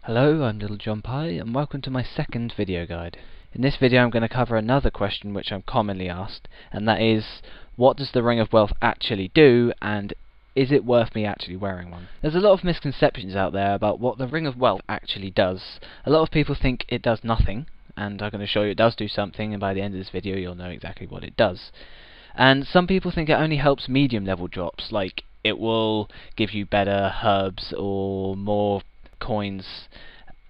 Hello, I'm Little John Pie, and welcome to my second video guide. In this video I'm going to cover another question which I'm commonly asked, and that is, what does the Ring of Wealth actually do, and is it worth me actually wearing one? There's a lot of misconceptions out there about what the Ring of Wealth actually does. A lot of people think it does nothing, and I'm going to show you it does do something, and by the end of this video you'll know exactly what it does. And some people think it only helps medium level drops, like it will give you better herbs or more coins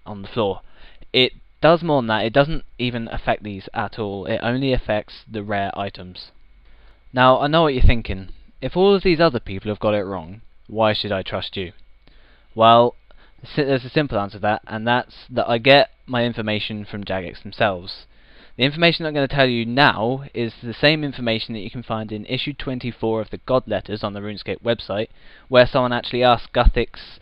on the floor. It does more than that. It doesn't even affect these at all. It only affects the rare items. Now, I know what you're thinking. If all of these other people have got it wrong, why should I trust you? Well, there's a simple answer to that, and that's that I get my information from Jagex themselves. The information I'm going to tell you now is the same information that you can find in issue 24 of the God Letters on the RuneScape website, where someone actually asked Guthix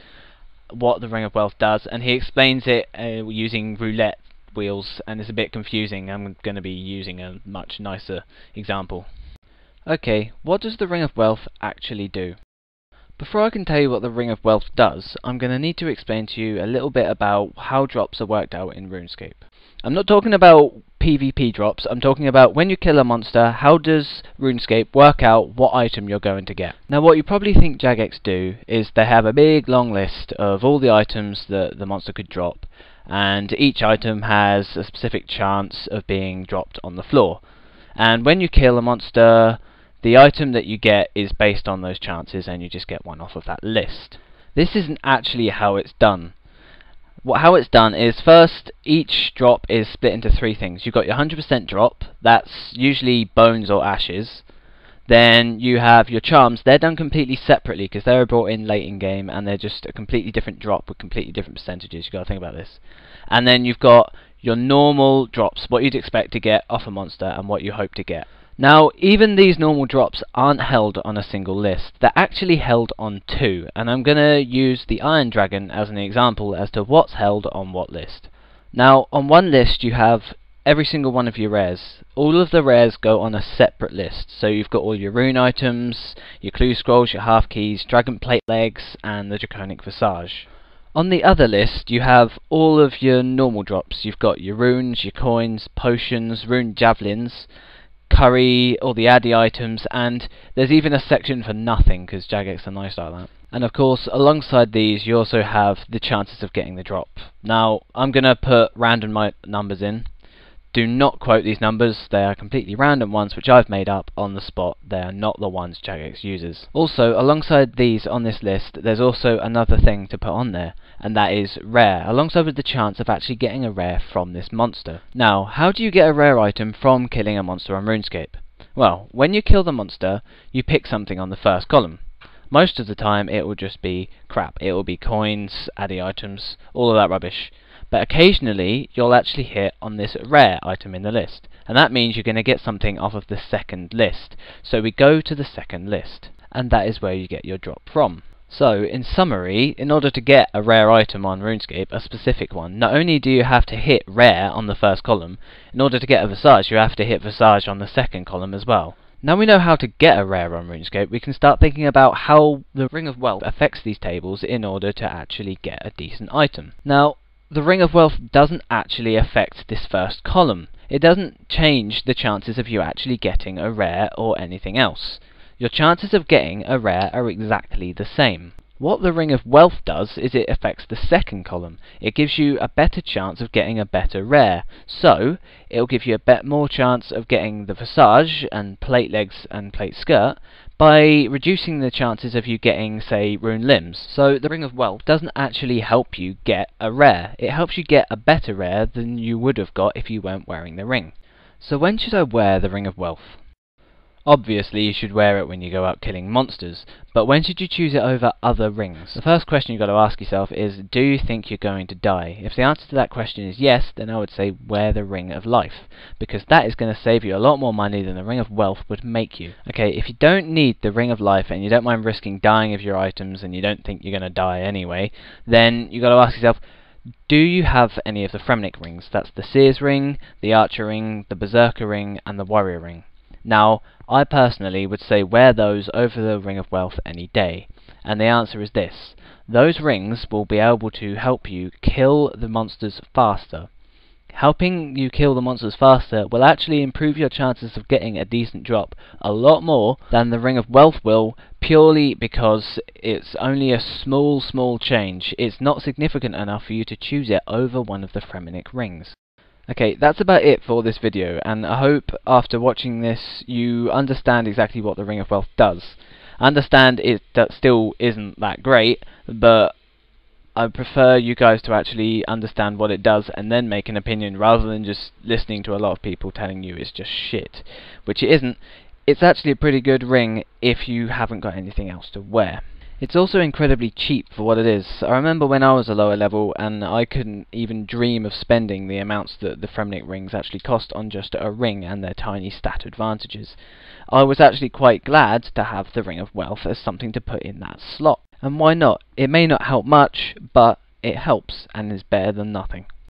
what the Ring of Wealth does, and he explains it using roulette wheels, and it's a bit confusing. I'm going to be using a much nicer example. Okay, what does the Ring of Wealth actually do? Before I can tell you what the Ring of Wealth does, I'm going to need to explain to you a little bit about how drops are worked out in RuneScape. I'm not talking about PvP drops, I'm talking about when you kill a monster, how does RuneScape work out what item you're going to get. Now, what you probably think Jagex do is they have a big long list of all the items that the monster could drop, and each item has a specific chance of being dropped on the floor. And when you kill a monster, the item that you get is based on those chances, and you just get one off of that list. This isn't actually how it's done. How it's done is, first, each drop is split into three things. You've got your 100% drop, that's usually bones or ashes. Then you have your charms. They're done completely separately because they were brought in late in game, and they're just a completely different drop with completely different percentages. You've got to think about this. And then you've got your normal drops, what you'd expect to get off a monster and what you hope to get. Now, even these normal drops aren't held on a single list. They're actually held on two, and I'm going to use the Iron Dragon as an example as to what's held on what list. Now, on one list you have every single one of your rares. All of the rares go on a separate list. So you've got all your rune items, your clue scrolls, your half keys, dragon plate legs, and the draconic visage. On the other list you have all of your normal drops. You've got your runes, your coins, potions, rune javelins, curry, all the addy items, and there's even a section for nothing because Jagex are nice like that. And of course, alongside these you also have the chances of getting the drop. Now, I'm going to put random numbers in. Do not quote these numbers, they are completely random ones which I've made up on the spot. They are not the ones Jagex uses. Also, alongside these on this list, there's also another thing to put on there, and that is rare, alongside with the chance of actually getting a rare from this monster. Now, how do you get a rare item from killing a monster on RuneScape? Well, when you kill the monster, you pick something on the first column. Most of the time it will just be crap. It will be coins, addy items, all of that rubbish. But occasionally you'll actually hit on this rare item in the list, and that means you're going to get something off of the second list. So we go to the second list, and that is where you get your drop from. So, in summary, in order to get a rare item on RuneScape, a specific one, not only do you have to hit rare on the first column, in order to get a Visage you have to hit Visage on the second column as well. Now we know how to get a rare on RuneScape, we can start thinking about how the Ring of Wealth affects these tables in order to actually get a decent item. Now, the Ring of Wealth doesn't actually affect this first column. It doesn't change the chances of you actually getting a rare or anything else. Your chances of getting a rare are exactly the same. What the Ring of Wealth does is it affects the second column. It gives you a better chance of getting a better rare. So, it'll give you a bit more chance of getting the Visage and plate legs and plate skirt by reducing the chances of you getting, say, rune limbs. So the Ring of Wealth doesn't actually help you get a rare. It helps you get a better rare than you would have got if you weren't wearing the ring. So when should I wear the Ring of Wealth? Obviously you should wear it when you go out killing monsters, but when should you choose it over other rings? The first question you've got to ask yourself is, do you think you're going to die? If the answer to that question is yes, then I would say wear the Ring of Life, because that is going to save you a lot more money than the Ring of Wealth would make you. Okay, if you don't need the Ring of Life and you don't mind risking dying of your items and you don't think you're going to die anyway, then you've got to ask yourself, do you have any of the Fremnik rings? That's the Seer's Ring, the Archer Ring, the Berserker Ring, and the Warrior Ring. Now, I personally would say wear those over the Ring of Wealth any day, and the answer is this. those rings will be able to help you kill the monsters faster. Helping you kill the monsters faster will actually improve your chances of getting a decent drop a lot more than the Ring of Wealth will, purely because it's only a small change. It's not significant enough for you to choose it over one of the Fremenic rings. Okay, that's about it for this video, and I hope after watching this you understand exactly what the Ring of Wealth does. I understand that still isn't that great, but I prefer you guys to actually understand what it does and then make an opinion, rather than just listening to a lot of people telling you it's just shit, which it isn't. It's actually a pretty good ring if you haven't got anything else to wear. It's also incredibly cheap for what it is. I remember when I was a lower level and I couldn't even dream of spending the amounts that the Fremenic rings actually cost on just a ring and their tiny stat advantages. I was actually quite glad to have the Ring of Wealth as something to put in that slot. And why not? It may not help much, but it helps and is better than nothing.